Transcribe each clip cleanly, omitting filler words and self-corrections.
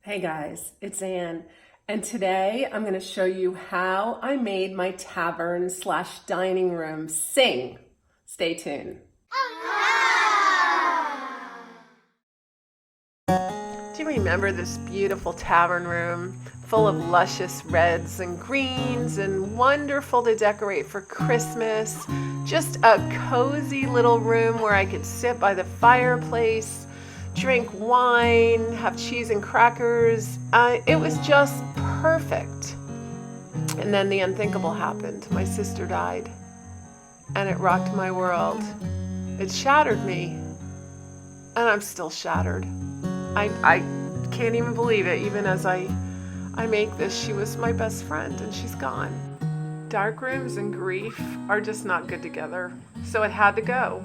Hey guys, it's Anne, and today I'm going to show you how I made my tavern slash dining room sing. Stay tuned. Do you remember this beautiful tavern room full of luscious reds and greens and wonderful to decorate for Christmas? Just a cozy little room where I could sit by the fireplace, drink wine, have cheese and crackers. It was just perfect. And then the unthinkable happened. My sister died, and it rocked my world. It shattered me, and I'm still shattered. I can't even believe it. Even as I make this, she was my best friend, and she's gone. Dark rooms and grief are just not good together, so it had to go.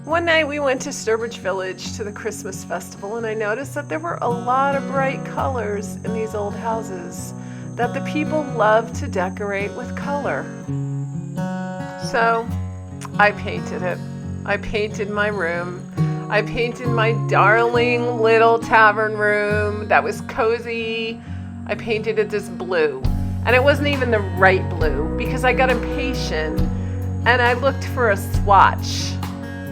One night we went to Sturbridge Village to the Christmas festival, and I noticed that there were a lot of bright colors in these old houses, that the people love to decorate with color. So I painted it. I painted my room. I painted my darling little tavern room that was cozy. I painted it this blue, and it wasn't even the right blue because I got impatient and I looked for a swatch.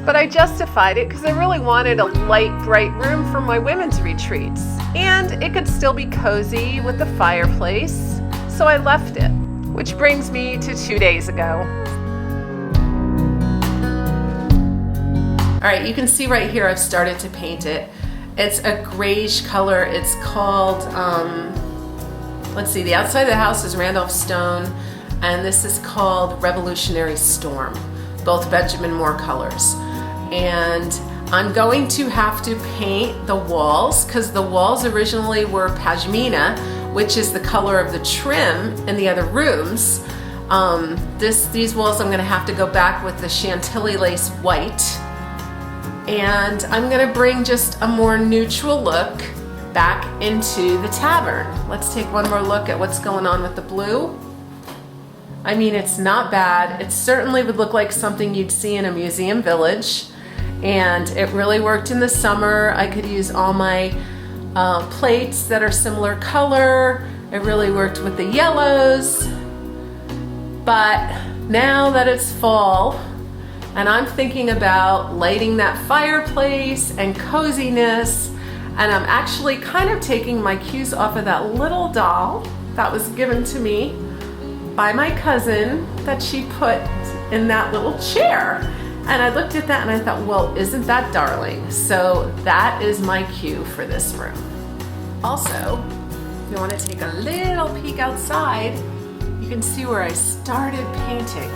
But I justified it because I really wanted a light, bright room for my women's retreats. And it could still be cozy with the fireplace, so I left it. Which brings me to 2 days ago. All right, you can see right here I've started to paint it. It's a grayish color. It's called, let's see, the outside of the house is Randolph Stone, and this is called Revolutionary Storm, both Benjamin Moore colors. And I'm going to have to paint the walls because the walls originally were pashmina, which is the color of the trim in the other rooms. These walls I'm going to have to go back with the Chantilly lace white, and I'm going to bring just a more neutral look back into the tavern. Let's take one more look at what's going on with the blue. I mean, it's not bad. It certainly would look like something you'd see in a museum village. And it really worked in the summer. I could use all my plates that are similar color. It really worked with the yellows. But now that it's fall, and I'm thinking about lighting that fireplace and coziness, and I'm actually kind of taking my cues off of that little doll that was given to me by my cousin that she put in that little chair. And I looked at that and I thought, well, isn't that darling? So that is my cue for this room. Also, if you want to take a little peek outside, you can see where I started painting.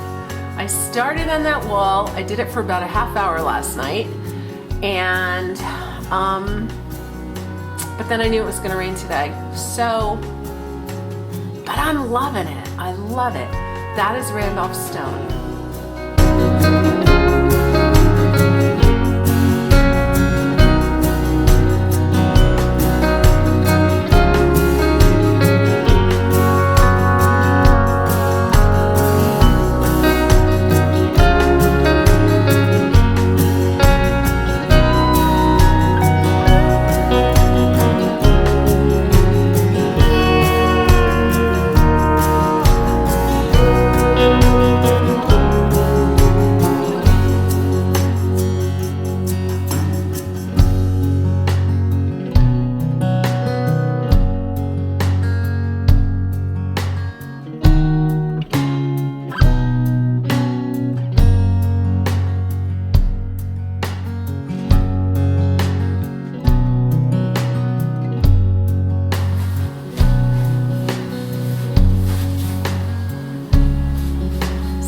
I started on that wall. I did it for about a half hour last night. And, but then I knew it was going to rain today. So, but I'm loving it. I love it. That is Randolph Stone.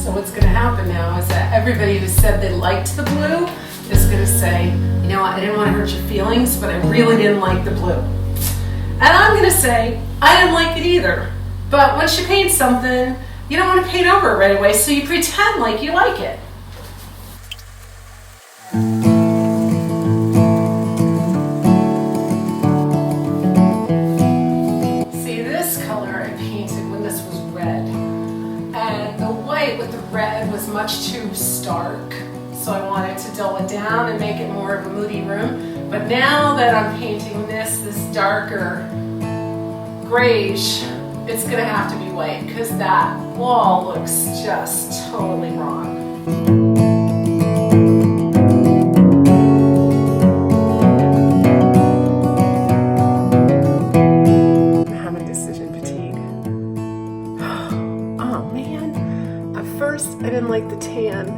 What's going to happen now is that everybody who said they liked the blue is going to say, you know what, I didn't want to hurt your feelings, but I really didn't like the blue. And I'm going to say, I didn't like it either. But once you paint something, you don't want to paint over it right away, so you pretend like you like it. See, this color I painted when this was red. And the white with the red was much too stark, so I wanted to dull it down and make it more of a moody room. But now that I'm painting this darker grayish, it's gonna have to be white because that wall looks just totally wrong. I'm having decision fatigue. Oh man, at first I didn't like the tan.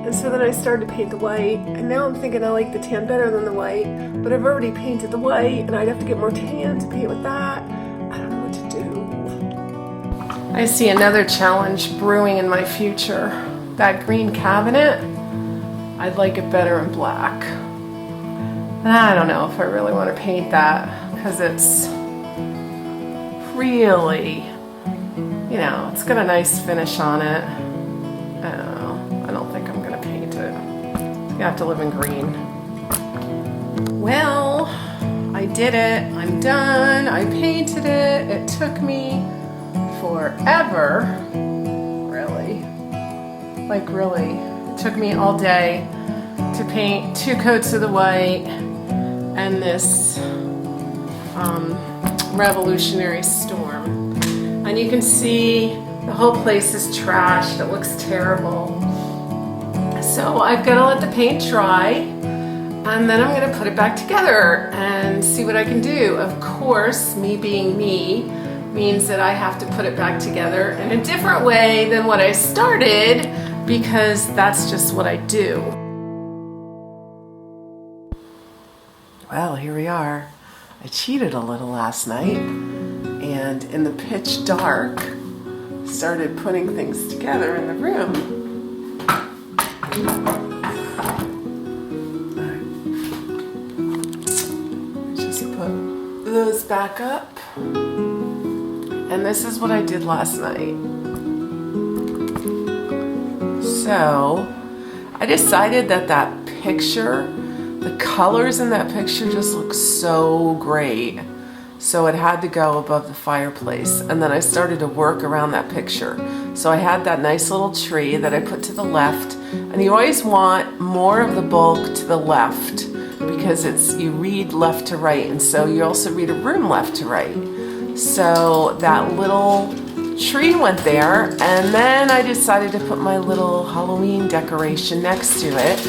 And so then I started to paint the white, and now I'm thinking I like the tan better than the white, but I've already painted the white, and I'd have to get more tan to paint with that. I don't know what to do. I see another challenge brewing in my future. That green cabinet, I'd like it better in black. And I don't know if I really want to paint that, because it's really, you know, it's got a nice finish on it. I don't know. I don't think I'm gonna paint it. You have to live in green. Well, I did it. I'm done. I painted it. It took me forever. Really. Like really. It took me all day to paint 2 coats of the white and this Revolutionary Storm. And you can see the whole place is trashed. It looks terrible. So I've got to let the paint dry, and then I'm going to put it back together and see what I can do. Of course, me being me means that I have to put it back together in a different way than what I started, because that's just what I do. Well, here we are. I cheated a little last night, and in the pitch dark, started putting things together in the room. Just put those back up. And this is what I did last night. So I decided that that picture, the colors in that picture just look so great. So it had to go above the fireplace. And then I started to work around that picture. So I had that nice little tree that I put to the left. And you always want more of the bulk to the left, because you read left to right, and so you also read a room left to right. So that little tree went there, and then I decided to put my little Halloween decoration next to it.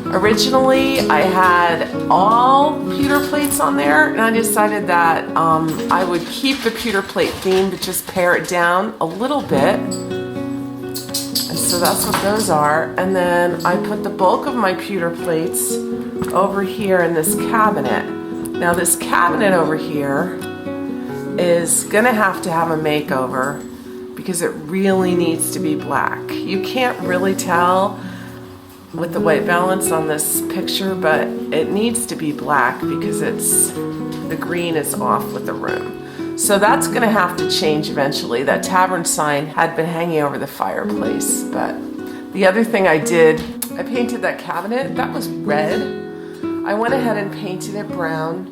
Originally, I had all pewter plates on there, and I decided that I would keep the pewter plate theme, but just pare it down a little bit. And so that's what those are. And then I put the bulk of my pewter plates over here in this cabinet. Now this cabinet over here is gonna have to have a makeover because it really needs to be black. You can't really tell with the white balance on this picture, but it needs to be black because the green is off with the room. So that's gonna have to change eventually. That Tavern sign had been hanging over the fireplace, but the other thing I did, I painted that cabinet. That was red. I went ahead and painted it brown.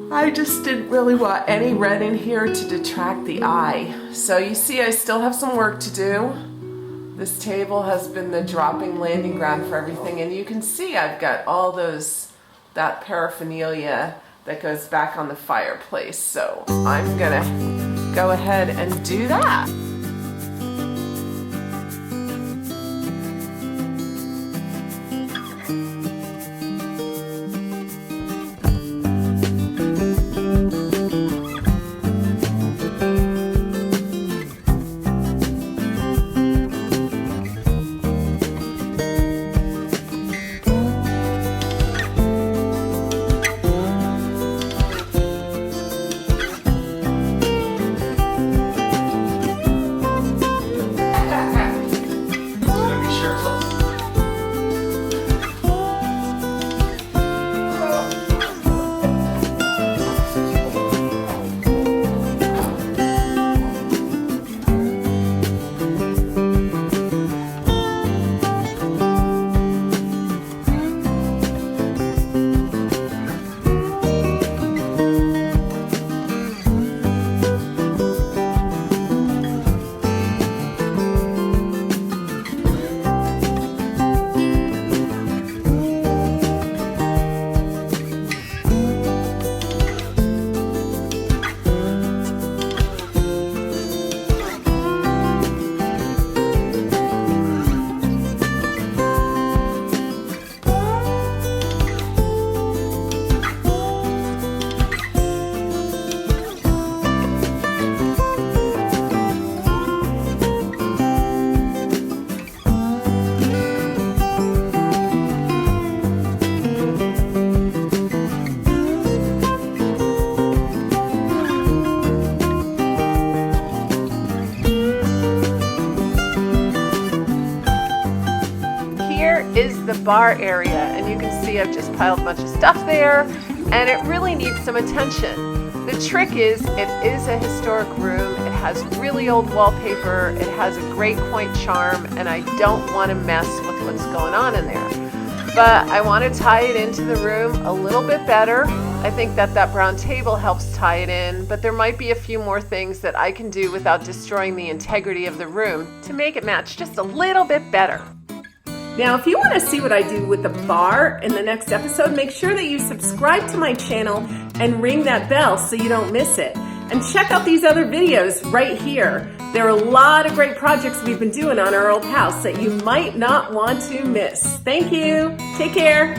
I just didn't really want any red in here to detract the eye. So you see, I still have some work to do. This table has been the dropping landing ground for everything, and you can see I've got all that paraphernalia that goes back on the fireplace. So I'm gonna go ahead and do that. bar area, and you can see I've just piled a bunch of stuff there, and it really needs some attention. The trick is, it is a historic room, it has really old wallpaper, it has a great quaint charm, and I don't want to mess with what's going on in there. But I want to tie it into the room a little bit better. I think that brown table helps tie it in, but there might be a few more things that I can do without destroying the integrity of the room to make it match just a little bit better. Now, if you want to see what I do with the bar in the next episode, make sure that you subscribe to my channel and ring that bell so you don't miss it. And check out these other videos right here. There are a lot of great projects we've been doing on our old house that you might not want to miss. Thank you. Take care.